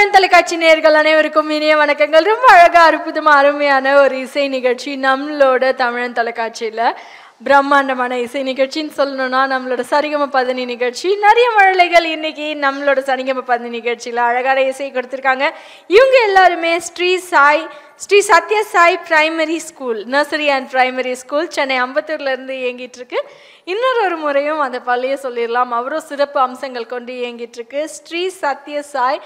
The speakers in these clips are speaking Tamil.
தமிழன் தொலைக்காட்சி நேயர்கள் அனைவருக்கும் இனிய வணக்கங்கள். ரொம்ப அழகா அற்புதமா அருமையான ஒரு இசை நிகழ்ச்சி நம்மளோட தமிழன் தொலைக்காட்சியில பிரம்மாண்டமான இசை நிகழ்ச்சின்னு சொல்லணும்னா நம்மளோட சரிகம பதனி நிகழ்ச்சி. நிறைய மழலைகள் இன்னைக்கு நம்மளோட சரிகம பதனி நிகழ்ச்சியில் அழகான இசை கொடுத்துருக்காங்க. இவங்க எல்லாருமே Shri Sathya Sai primary school, nursery and primary school, Chennai அம்பத்தூர்லேருந்து இயங்கிட்டு இருக்கு. இன்னொரு முறையும் அந்த பள்ளியை சொல்லிடலாம், அவ்வளோ சிறப்பு அம்சங்கள் கொண்டு இயங்கிட்டு இருக்கு. Shri Sathya Sai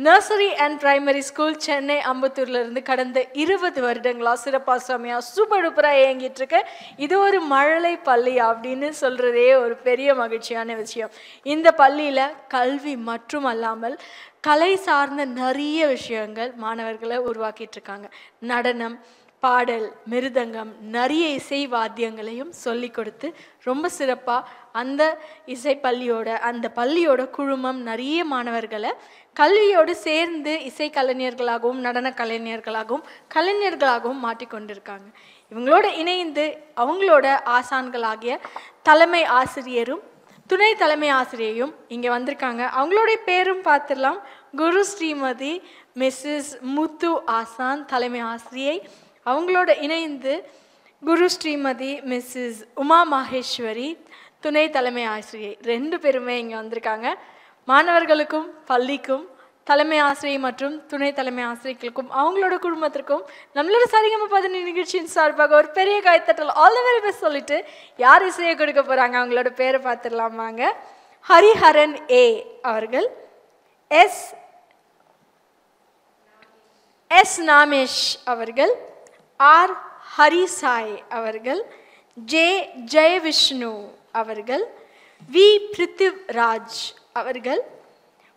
nursery and primary school, Chennai அம்பத்தூர்லேருந்து கடந்த 20 வருடங்களாக சிறப்பாக செமையாக சூப்பர் டூப்பராக இயங்கிட்டு இருக்கு. இது ஒரு மழலை பள்ளி அப்படின்னு சொல்கிறதே ஒரு பெரிய மகிழ்ச்சியான விஷயம். இந்த பள்ளியில் கல்வி மற்றும் அல்லாமல் கலை சார்ந்த நிறைய விஷயங்கள் மாணவர்களை உருவாக்கிட்டு இருக்காங்க. நடனம், பாடல், மிருதங்கம், நிறைய இசை வாத்தியங்களையும் சொல்லி கொடுத்து ரொம்ப சிறப்பாக அந்த பள்ளியோட குழுமம் நிறைய மாணவர்களை கல்வியோடு சேர்ந்து இசை கலைஞர்களாகவும் நடன கலைஞர்களாகவும் மாற்றிக்கொண்டிருக்காங்க. இவங்களோட இணைந்து அவங்களோட ஆசான்களாகிய தலைமை ஆசிரியரும் துணை தலைமை ஆசிரியையும் இங்கே வந்திருக்காங்க. அவங்களுடைய பேரும் பார்த்துடலாம். குரு ஸ்ரீமதி மிஸ்ஸஸ் முத்து ஆசான் தலைமை ஆசிரியை, அவங்களோட இணைந்து குரு ஸ்ரீமதி மிஸ்ஸஸ் உமா மகேஸ்வரி துணை தலைமை ஆசிரியை, 2 பேருமே இங்கே வந்திருக்காங்க. மாணவர்களுக்கும் பள்ளிக்கும் தலைமை ஆசிரியை மற்றும் துணை தலைமை ஆசிரியர்களுக்கும் அவங்களோட குடும்பத்திற்கும் நம்மளோட சரிகம பதனி நிகழ்ச்சியின் சார்பாக ஒரு பெரிய கைத்தட்டல் ஆல் தி வெரி பெஸ்ட் சொல்லிட்டு யார் இசையை கொடுக்க போகிறாங்க அவங்களோட பேரை பார்த்துடலாமாங்க. ஹரிஹரன் ஏ அவர்கள், எஸ் நாமேஷ் அவர்கள், ஆர் ஹரிசாய் அவர்கள், ஜே ஜெயவிஷ்ணு அவர்கள், வி பிருத்திவ்ராஜ் அவர்கள்,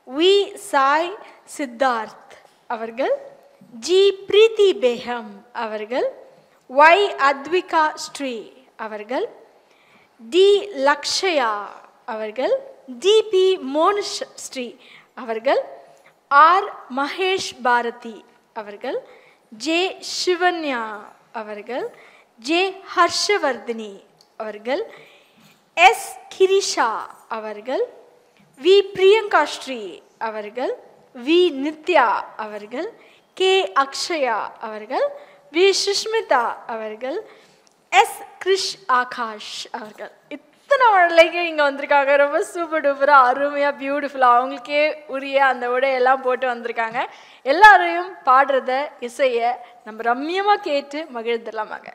வி சாய் சித்தார்த் அவர்கள், ஜி பிரீத்தி பேகம் அவர்கள், ஒய் அத்விகா ஸ்ரீ அவர்கள், டி லக்ஷயா அவர்கள், டிபி மோனிஷ் ஸ்ரீ அவர்கள், ஆர் மகேஷ் பாரதி அவர்கள், ஜே சிவன்யா அவர்கள், ஜே ஹர்ஷவர்தினி அவர்கள், எஸ் கிரிஷா அவர்கள், வி பிரியங்கா ஸ்ரீ அவர்கள், வி நித்யா அவர்கள், கே அக்ஷயா அவர்கள், வி சுஷ்மிதா அவர்கள், எஸ் கிருஷ் ஆகாஷ் அவர்கள். இத்தனை மழலைக்கு இங்கே வந்திருக்காங்க. ரொம்ப சூப்பர் டூப்பராக அருமையாக பியூட்டிஃபுல்லாக அவங்களுக்கே உரிய அந்த உடையெல்லாம் போட்டு வந்திருக்காங்க. எல்லாரையும் பாடுறத இசையை நம்ம ரம்மியமாக கேட்டு மகிழ்ந்துடலாமாங்க.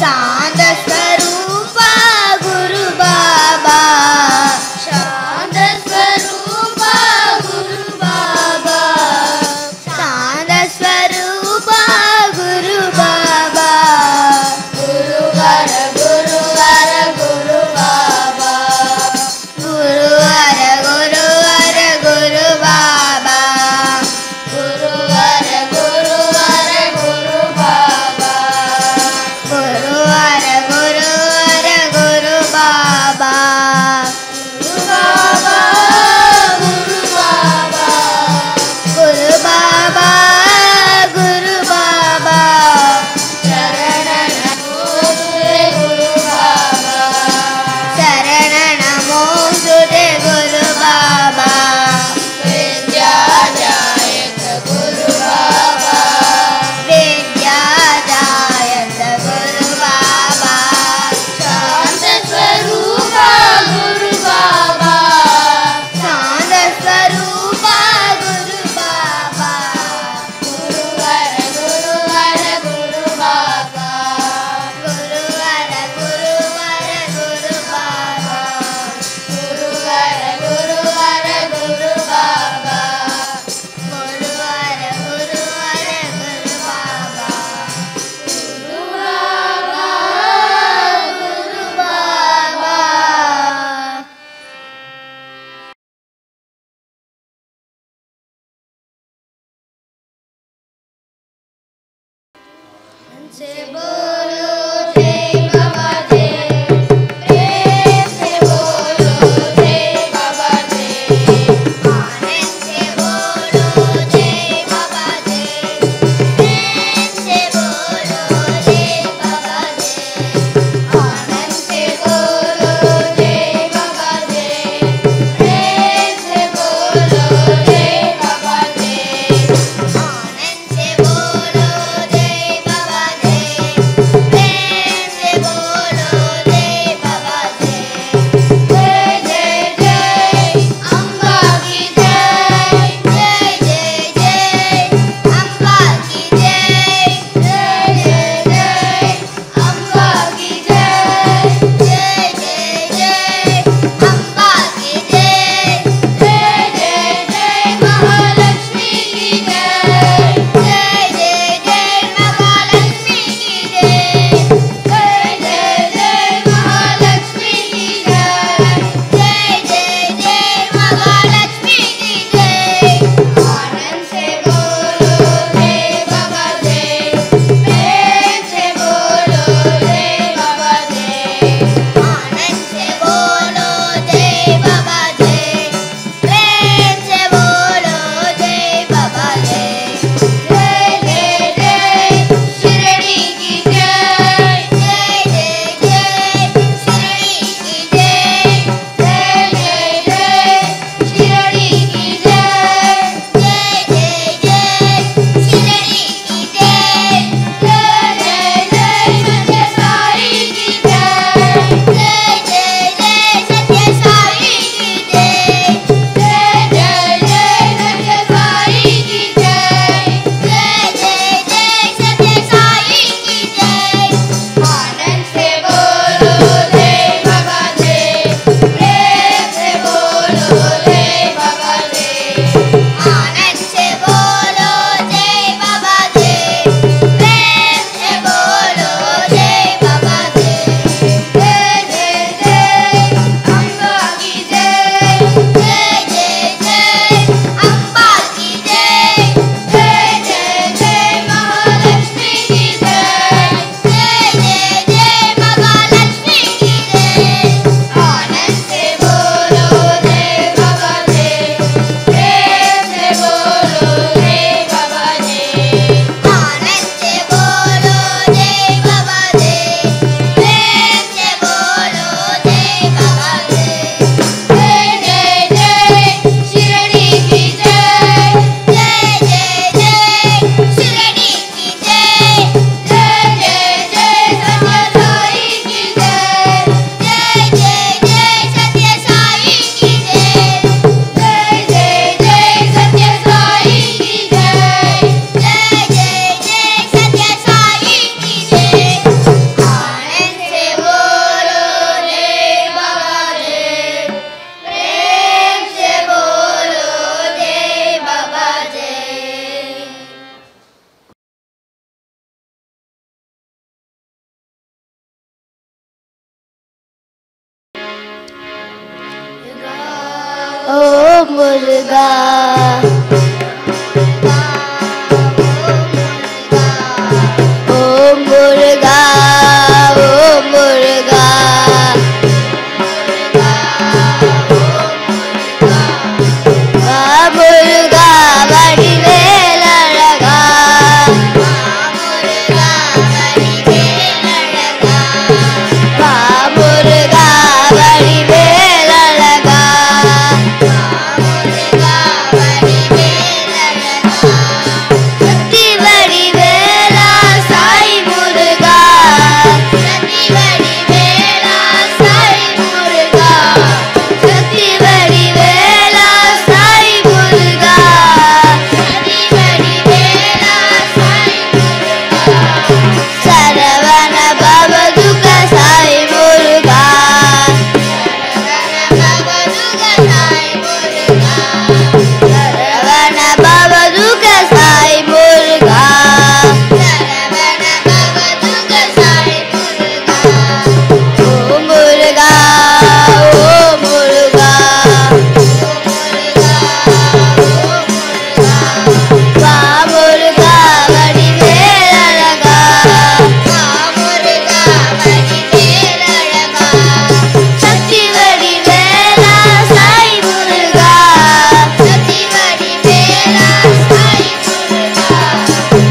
शांत स्वरूपा गुरु बाबा முருகா ஓம் முருகா ஓம் முருகா முருகா வடிவேலழகா முருகா வடிவேலழகா சக்தி வடிவேலா சாய் முருகா சக்தி வடிவேலா சாய் முருகா சக்தி வடிவேலா சாய் முருகா சக்தி வடிவேலா சாய் முருகா சரவண பவதுக சாய் முருகா சரவண பவதுக சாய் முருகா சரவண பவதுக சாய் முருகா ஓம் முருகா ஓம் முருகா வா முருகா வடிவேலழகா வா முருகா வடிவேலழகா சக்தி வடிவேலா சாய் முருகா சக்தி வடிவேலா சாய் முருகா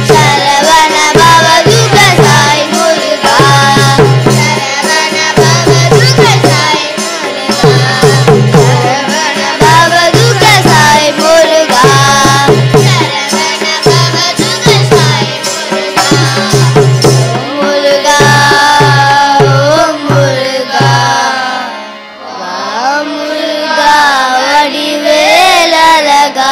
சரவண பவதுக சாய் முருகா சரவண பவதுக சாய் முருகா சரவண பவதுக சாய் முருகா சரவண பவதுக சாய் முருகா ஓம் முருகா வா முருகா வடிவேலழகா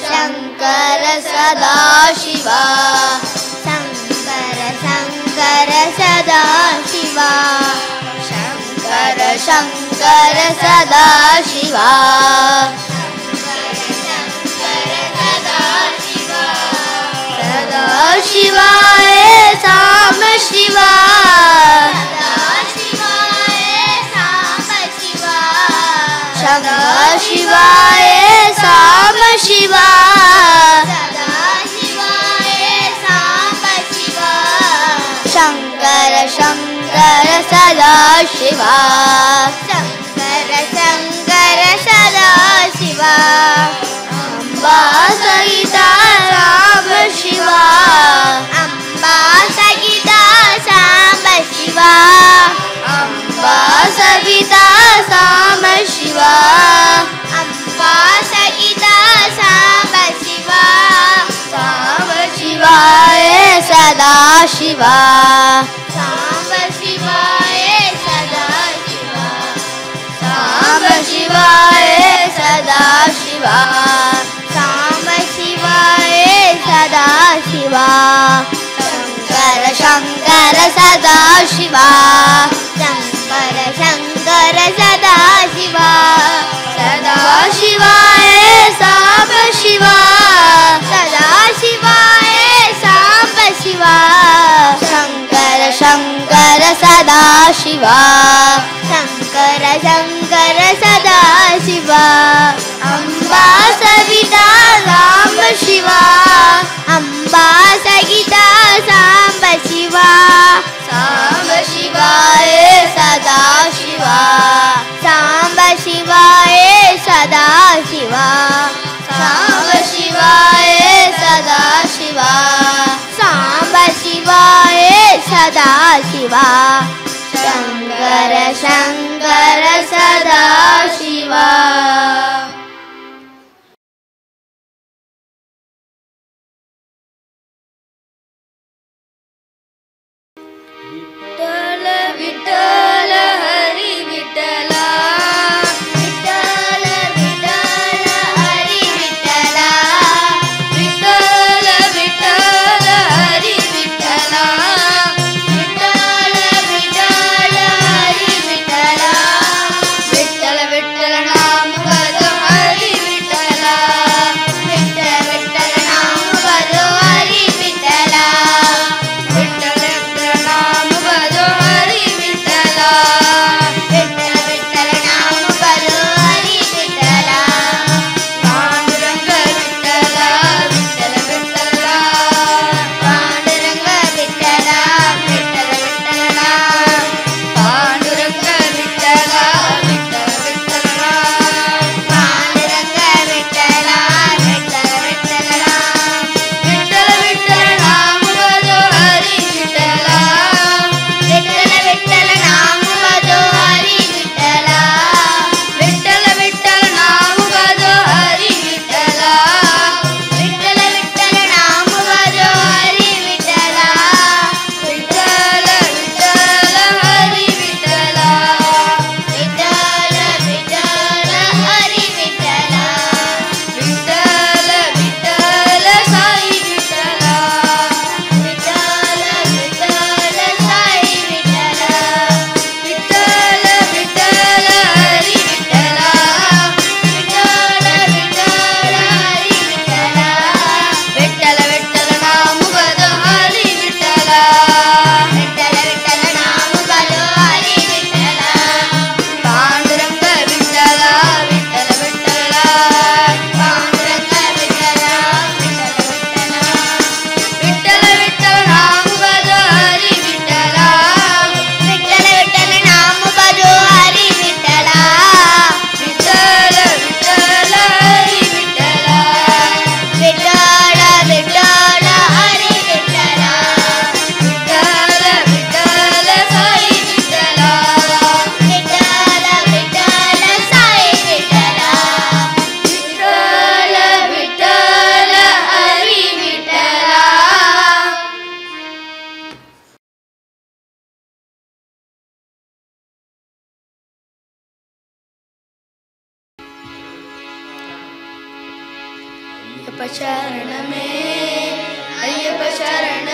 சங்கர சதாசிவா சங்கர சங்கர சதாசிவா சங்கர சங்கர சதாசிவா சதாசிவாய சாம சிவா சதாசிவாய சாம சிவா சங்கர சங்கர சதாசிவா சங்கர சங்கர சதாசிவா அம்பா சகிதா சாம்ப சிவா அம்பா சகிதா சாம்ப சிவா அம்பா சகிதா சாம்ப சிவா அம்பா சகிதா சாம்ப சிவா சாம்ப சிவாய சதா சிவா சாம்ப சிவாய சதா சிவா சாம்ப சிவாய சதா சிவா சாம்ப சிவாய சதா சிவா சங்கர சங்கர சதா சிவா சங்கர சங்கர சதா சிவா சதா சிவாய சாம்ப சிவா சதா சிவாய சாம்ப சிவா சங்கர சங்கர சதா சிவா சங்கர சங்கர சதா சிவா அம்பா சவிதா சாம்ப சிவா அம்பா சகிதா சாம்ப சிவா சாம்ப சிவாய சதா சிவா சாம்ப சிவாய சதா சிவா சாம்ப சிவாய சதா சிவா சாம்ப சிவாய சதா சிவா சங்கர சங்கர சதா சிவா விட்டல விட்டல ஹரி விட்டலா விட்டல விட்டல ஹரி விட்டலா விட்டல விட்டல ஹரி விட்டலா விட்டல விட்டல ஹரி விட்டலா விட்டல விட்டல நாம ஐயப்ப சரணமே ஐயப்ப சரணமே